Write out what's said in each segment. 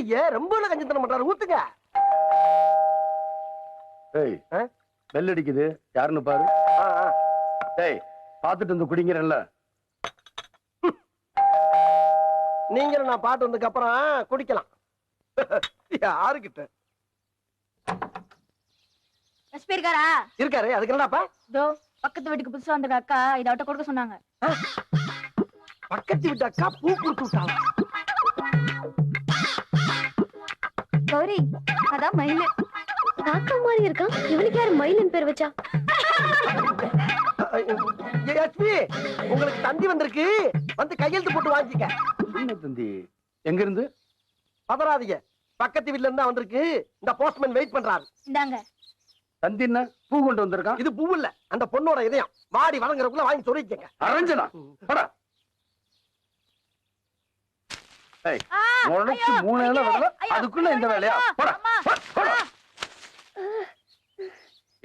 ஊத்துறீங்க, ரொம்ப கஞ்சத்தனம் பண்றாரு, ஊத்துங்க. ஏய், பெல் அடிக்குது, யாருன்னு பாரு. டேய், பாத்துட்டு வந்து குடிங்கிறல்ல. நீங்களும் நான் பாட்டு வந்ததுக்கு அப்புறம் குடிக்கலாம். யாருக்கிட்ட இருக்காரா? இருக்காரு. அதுக்கு என்னடாப்பா? இதோ பக்கத்து வீட்டுக்கு புதுசா வந்த அக்கா இத அவட்ட கொடுக்க சொன்னாங்க. பக்கத்து வீட்டு அக்கா பூ கொடுத்து விட்டாங்க. கௌரி, அதான் மயில். காக்கா மாதிரி இருக்கான். இவனுக்கு யாரு மயிலின் பேர் வச்சா? உங்களுக்கு தந்தி வந்திருக்கு, வந்து கையெழுத்து போட்டு வாங்கிக்க. என்ன தந்தி? எங்க இருந்து? பதறாதீங்க, பக்கத்து வீட்ல இருந்தா வந்திருக்கு. இந்த போஸ்ட்மேன் வெயிட் பண்றாரு. இந்தாங்க. தந்தி என்ன பூ கொண்டு வந்திருக்கான்? இது பூ இல்ல, அந்த பொண்ணோட இதயம். வாடி வழங்குறதுக்குள்ள வாங்கி சொல்லிக்கங்க. அரஞ்சனா போடா. ஏய், உனக்கு 3 வேளை வரல, அதுக்குள்ள இந்த வேலையா? போடா போடா.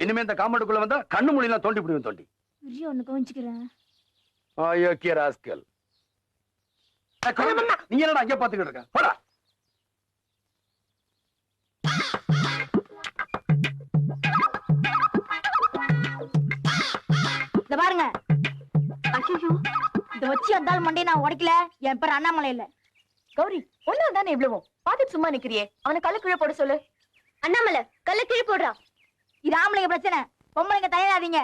இனிமே இந்த காம்பவுண்டுக்குள்ள வந்தா கண்ணு மூடி எல்லாம் தோண்டி பிடிவும். தோண்டி ஐயோ, ஒன்னு கவனிச்சுக்கிறேன். ஐயோ ராஸ்கல். நீ என்னடா அங்கே பாத்துக்கிட்டு இருக்க? போடா. இத பாருங்க. ஐயோ, இத வச்சு அந்தாள் மண்டையை நான் உடைக்கல. என் பேர் அண்ணாமலை இல்ல. கௌரி, ஒண்ணு தானே இவ்வளவு பாத்துட்டு சும்மா நிக்கிறியே. அவனை கல்ல கீழே போட சொல்லு. அண்ணாமலை, கல்ல கீழே போடுறா. இது ஆம்பளைங்க பிரச்சனை, பொம்பளைங்க தயாராதீங்க.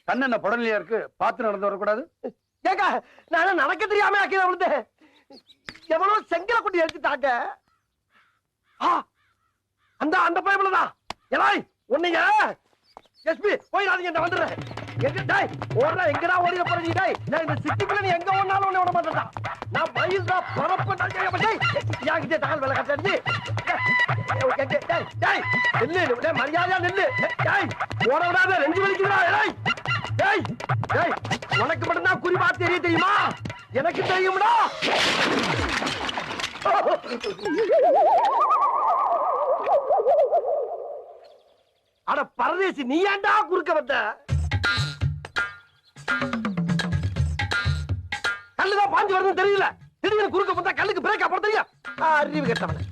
கண்ணு என்ன புடலையா இருக்கு? பார்த்து நடந்து வரக்கூடாது? ஏங்க, நான் நடக்க தெரியாம ஆக்கிய விழுந்தேன். எவ்வளவு செங்கலை கொண்டு எடுத்துட்டாங்க. அந்த அந்த பையன் எலாய் ஒன்னீங்க. எஸ்பி போயிடாதீங்க, நான் வந்துடுறேன். எங்க டேய் ஓடுறா, எங்கடா ஓடிட போற நீ? டேய், நான் இந்த சிட்டிக்குள்ள நீ எங்க ஓடினாலும் உன்னை விட மாட்டேன்டா. நான் மயில் தான் பரப்ப. டேய், யாங்கிட்ட தகவல் வேலை கட்டாச்சு. டேய் நில்லு, டேய் மரியாதையா நில்லு. டேய் ஓட விடாத, நெஞ்சு வலிக்குதுடா. டேய் டேய் டேய், உனக்கு மட்டும்தான் குறிப்பா தெரிய தெரியுமா? எனக்கு தெரியும்டா. அட பரதேசி, நீ ஏன்டா குறுக்க வந்த? கல்லுதான் பாஞ்சு வருதுன்னு தெரியல, திடீர்னு குறுக்க வந்தா கல்லுக்கு பிரேக்கா போட தெரியும்? அறிவு கெட்டவன.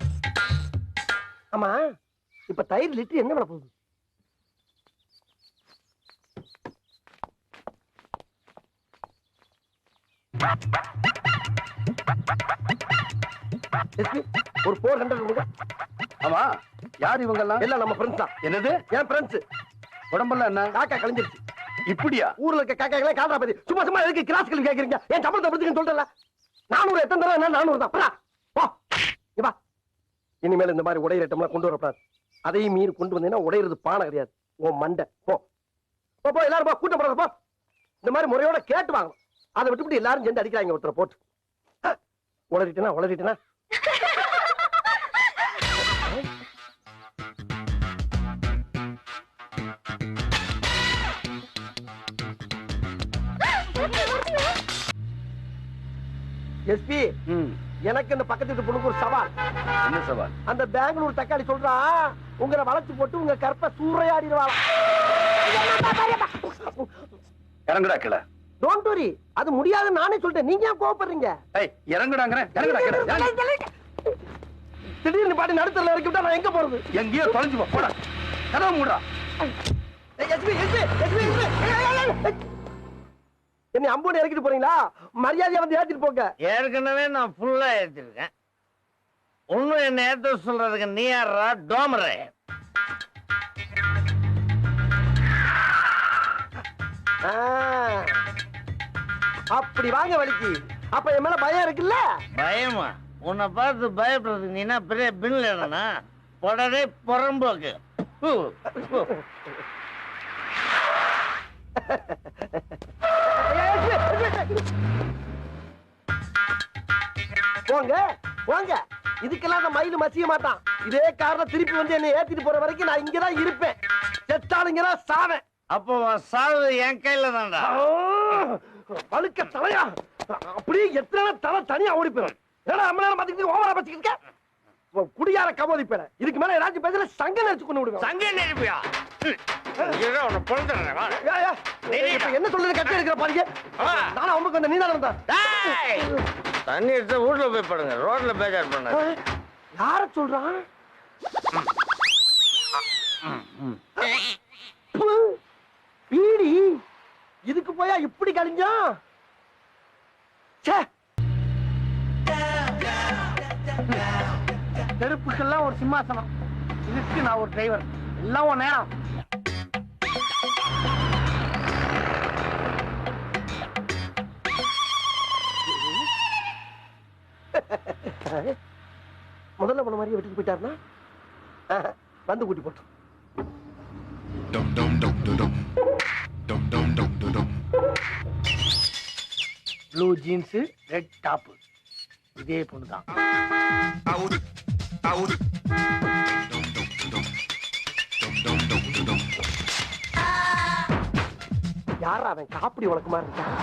ஆமா, இப்ப தயிர் லிட்டர் என்ன விலை போகுது? ஒரு 400 கொடுங்க. ஆமா, யார் இவங்க எல்லாம்? எல்லாம் நம்ம ஃப்ரெண்ட்ஸ் தான். என்னது? என் ஃப்ரெண்ட்ஸ். உடம்பெல்லாம் என்ன? காக்கா கழிஞ்சிருச்சு. இப்படியா? ஊர்ல இருக்க காக்காக்களே காதா பத்தி சும்மா சும்மா எதுக்கு கிளாஸ் கேள்வி கேக்குறீங்க? என் சம்பளத்தை பத்தின்னு சொல்றல. 400 எத்தனை தடவை? என்ன 400 தான். போ வா. இனிமேல் இந்த மாதிரி உடையிற ஐட்டம்லாம் கொண்டு வரப்படாது. அதையும் மீறி கொண்டு வந்தீங்கன்னா உடையிறது பானை கிடையாது, உன் மண்டை. போ போ, எல்லாரும் போ, கூட்டம் போடாத போ. இந்த மாதிரி முறையோட கேட்டு வாங்கணும். அதை விட்டுவிட்டு எல்லாரும் சேர்ந்து அடிக்கிறாங்க ஒருத்தரை போட்டு. உளறிட்டேனா? எஸ்பி, எனக்கு இந்த பக்கத்து வீட்டு பொண்ணுக்கு ஒரு சவால். என்ன சவால்? அந்த பெங்களூர் தக்காளி சொல்றா, உங்களை வளைச்சு போட்டு உங்க கற்ப சூறையாடிடுவாளா. இறங்குடா கீழே. டோன்ட் வரி, அது முடியாது நானே சொல்லிட்டேன். நீங்க ஏன் கோவப்படுறீங்க? இறங்குடாங்கறேன். திடீர்னு பாட்டி நடுத்தல இறக்கி விட்டா நான் எங்க போறது? எங்கேயோ தொலைஞ்சு போ. போடா, கதவை மூடுடா. என்ன அம்போடு இறக்கிட்டு போறீங்களா? மரியாதையா வந்து ஏத்திட்டு போங்க. ஏற்கனவே நான் ஃபுல்லா ஏத்திருக்கேன். ஒன்னும் என்ன ஏத்த சொல்றதுக்கு நீ யாரா? டோமரே. அப்படி வாங்க வலிக்கு. அப்ப என் மேல பயம் இருக்குல்ல? பயமா? உன்னை பார்த்து பயப்படுறதுக்கு நீ என்ன பெரிய பின்ல என்னன்னா உடனே புறம்போக்கு. போங்க போங்க, இதுக்கெல்லாம் அந்த மயிலு மசிய மாட்டான். இதே காரணம் திருப்பி வந்து என்னை ஏத்திட்டு போற வரைக்கும் நான் இங்கதான் இருப்பேன். செத்தாளுங்கதான் சாவேன். அப்போ சாவு என் கையில தான்டா. வழுக்க தலையா அப்படியே எத்தனை தலை தனியா ஓடி போயிடும். ஏன்னா நம்ம நேரம் பாத்துக்கிட்டு ஓவரா பச்சிக்கிட்டு குடியார கபோதி பேர இதுக்கு மேல ஏதாச்சும் பேசல சங்க நினைச்சு கொண்டு விடுவேன். சங்க நெருப்பியா என்ன சொல்றது கட்டி எடுக்கிற பாருங்க. நானும் அவங்களுக்கு வந்த நீதான வந்தா தண்ணி எடுத்து வீட்டுல போய் படுங்க. ரோட்ல பேஜார் பண்ண யார சொல்றான்? பீடி இதுக்கு போயா இப்படி கழிஞ்சா? செருப்புக்கெல்லாம் ஒரு சிம்மாசனம், இதுக்கு நான் ஒரு டிரைவர். எல்லாம் உன் நேரம். முதல்ல போன மாதிரியே விட்டுட்டு போயிட்டாருன்னா வந்து கூட்டி போட்டோம். ப்ளூ ஜீன்ஸ், ரெட் டாப், இதே பொண்ணுதான். யாரா அவன் காப்பிடி வழக்கமா இருக்கான்?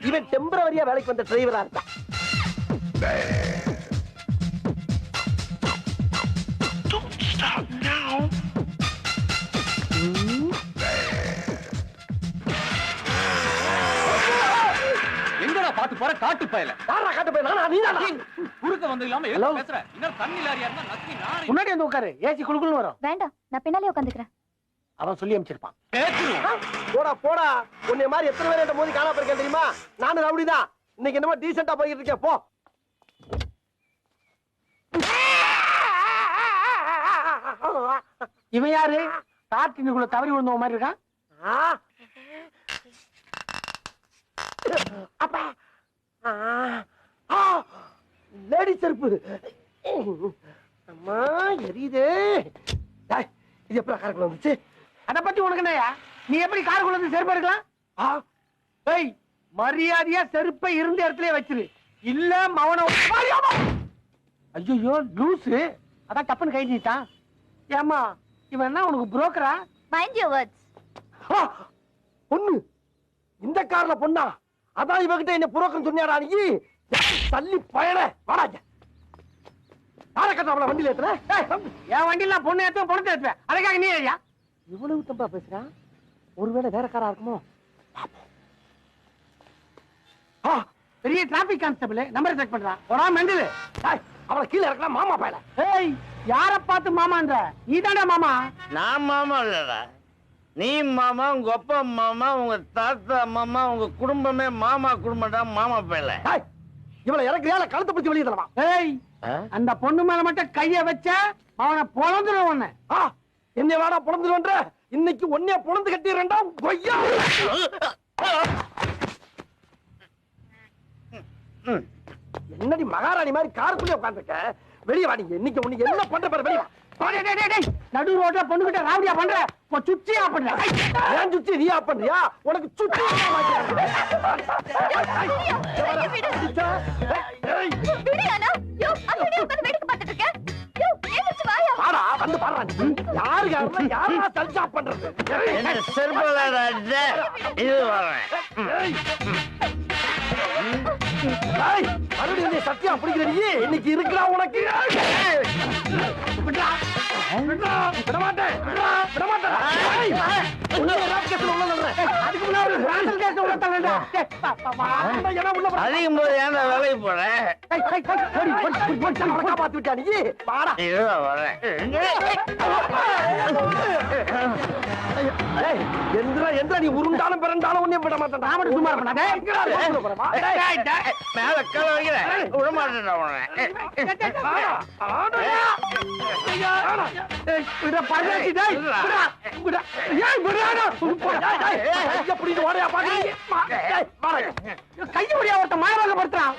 இவன் டெம்பரவரியா வேலைக்கு வந்த டிரைவரா இருக்கான். எங்கடா பாத்து போற காட்டு பயல? யாரா காட்டு போய் நானா நீதானா? குறுக்க வந்து இல்லாம Hello? என்ன பேசுற? இன்னும் தண்ணி லாரியா இருந்தா நக்கி நானே முன்னாடி வந்து உட்காரு, ஏசி குளுக்குன்னு வரும். வேண்டாம், நான் பின்னாலே உட்காந்துக்கிறேன். அவன் சொல்லி அனுப்பிச்சிருப்பான். போடா போடா, உன்னை மாதிரி எத்தனை பேர் மோதி காணா போயிருக்கேன் தெரியுமா? நானும் ரவுடிதான். இன்னைக்கு என்னமோ டீசெண்டா போயிட்டு இருக்கேன். போ. இவன் யாரு? காட்டினுக்குள்ள தவறி விழுந்த மாதிரி இருக்கான். அப்பா லேடி செருப்பு. அம்மா எரியுதே. இது எப்படி காருக்குள்ள வந்துச்சு? அத பத்தி உனக்கு என்னையா? நீ எப்படி காருக்குள்ள இருந்து செருப்பு எடுக்கலாம்? ஏய், மரியாதையா செருப்பை இருந்த இடத்துல வச்சிரு, இல்ல மவன. ஐயோ லூசு, அதான் டப்புன்னு கை நீட்டான். ஏமா இவன் என்ன உனக்கு புரோக்கரா? Mind your words. பொண்ணு இந்த கார்ல பொண்ணா? அதான் இவகிட்ட என்ன புரோக்கர் சொன்னியாடா நீ? தள்ளி பயண வாடாங்க. யாரை கட்டாமல வண்டியில ஏத்துற? என் வண்டியில பொண்ணு ஏத்துவேன், பணத்தை ஏத்துவேன். அதுக்காக நீ ஐயா இவ்வளவு தம்பா பேசுறான். ஒருவேளை வேற காரா இருக்குமோ? பெரிய டிராபிக் கான்ஸ்டபிள் நம்பர் செக் பண்றான். ஒரு மெண்டல். அவளை கீழே இறக்கலாம் மாமா பயல. ஏய், யார பார்த்து மாமான்ற? நீ தாண்டா மாமா. நான் மாமா இல்லடா, நீ மாமா, உங்க அப்பா மாமா, உங்க தாத்தா மாமா, உங்க குடும்பமே மாமா குடும்பம்டா. மாமா பயல. இவளை இறக்குறியா இல்ல கழுத்தை பிடிச்சி வெளியே தரவா? ஏய், அந்த பொண்ணு மேல மட்டும் கைய வச்ச அவனை பொழந்துருவ. உன்னை என்ன வாடா பொழந்துருவன்ற? இன்னைக்கு ஒன்னே பொழந்து கட்டிடுறா கொய்யா. என்னடி மகாராணி மாதிரி காருக்குள்ளே உட்கார்ந்துருக்க? வெளியே வாடிங்க. இன்னைக்கு உனக்கு என்ன பண்ற பாரு, வெளியே வா. நடு ரோட்ல பொண்ணு கிட்ட ராவடியா பண்ற, சுத்தி ஆப்பண்ற. ஏன் சுத்தி நீ ஆப் பண்றியா? உனக்கு சுத்தி வந்து பாடுறா. யாரு யாரா சல்ஜா பண்றது? என்ன செருப்பலடா இது வரேன். மறுபடியும் நீ சத்தியா பிடிக்கிற நீ இன்னைக்கு இருக்கிறா உனக்கு. அதிகம் போது ஏன்டா வேலைக்கு போறேன்? காப்பாத்து விட்டா நீ. பாடா வரேன். எந்த நீ உருண்டாலும் பிறந்தாலும் ஒன்னே விட மாட்டேன். சும்மா இருப்பா. மேல கல வைக்கிறேன், விட மாட்டேன்டா உடனே. கைய ஒருத்த மாயமாக படுத்துறான்.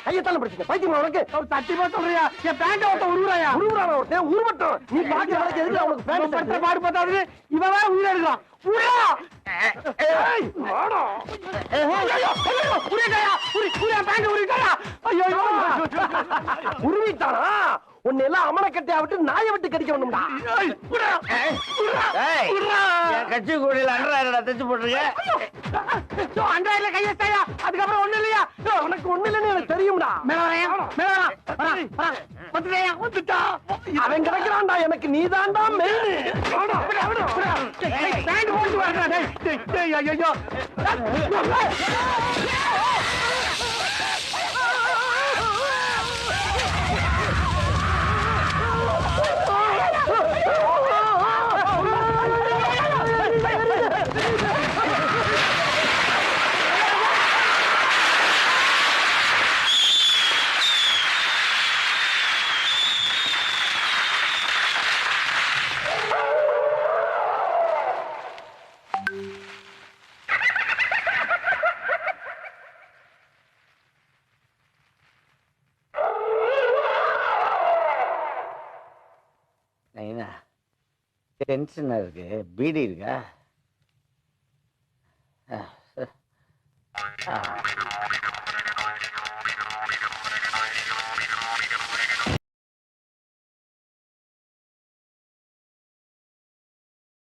கையத்தால படிச்சுக்க பைத்தியம் உனக்கு. சத்தியமா சொல்றியா? என் பேண்ட ஒருத்த உருவுறாயா? உருவுறான ஒருத்தன் உருவட்டும். நீ பாக்க வரைக்கும் எதுக்கு அவனுக்கு பேண்ட் பாடு பார்த்தாது இவன் உயிரை எடுக்கலாம். உருவிட்டானா? உன்னை எல்லாம் அமனக்கட்டையா விட்டு நாயை விட்டு கடிக்க வேணும்டா. ஏய், என் கட்சி கூடையில அண்டராயிரடா தச்சு போட்டிருக்க. அண்டாயில கையெழுத்தாயா, அதுக்கப்புறம் ஒண்ணு இல்லையா? உனக்கு ஒண்ணு இல்லைன்னு எனக்கு தெரியும்டா. மேல வரையா, மேல வரா, வரா, வரா. வந்துட்டேயா, வந்துட்டா. அவன் கிடைக்கிறான்டா, எனக்கு நீதான்டா மெயின். பேண்ட் போட்டு வரா. டேய், ஐயோ. நைனா, டென்ஷனா இருக்கு. பீடி இருக்கா?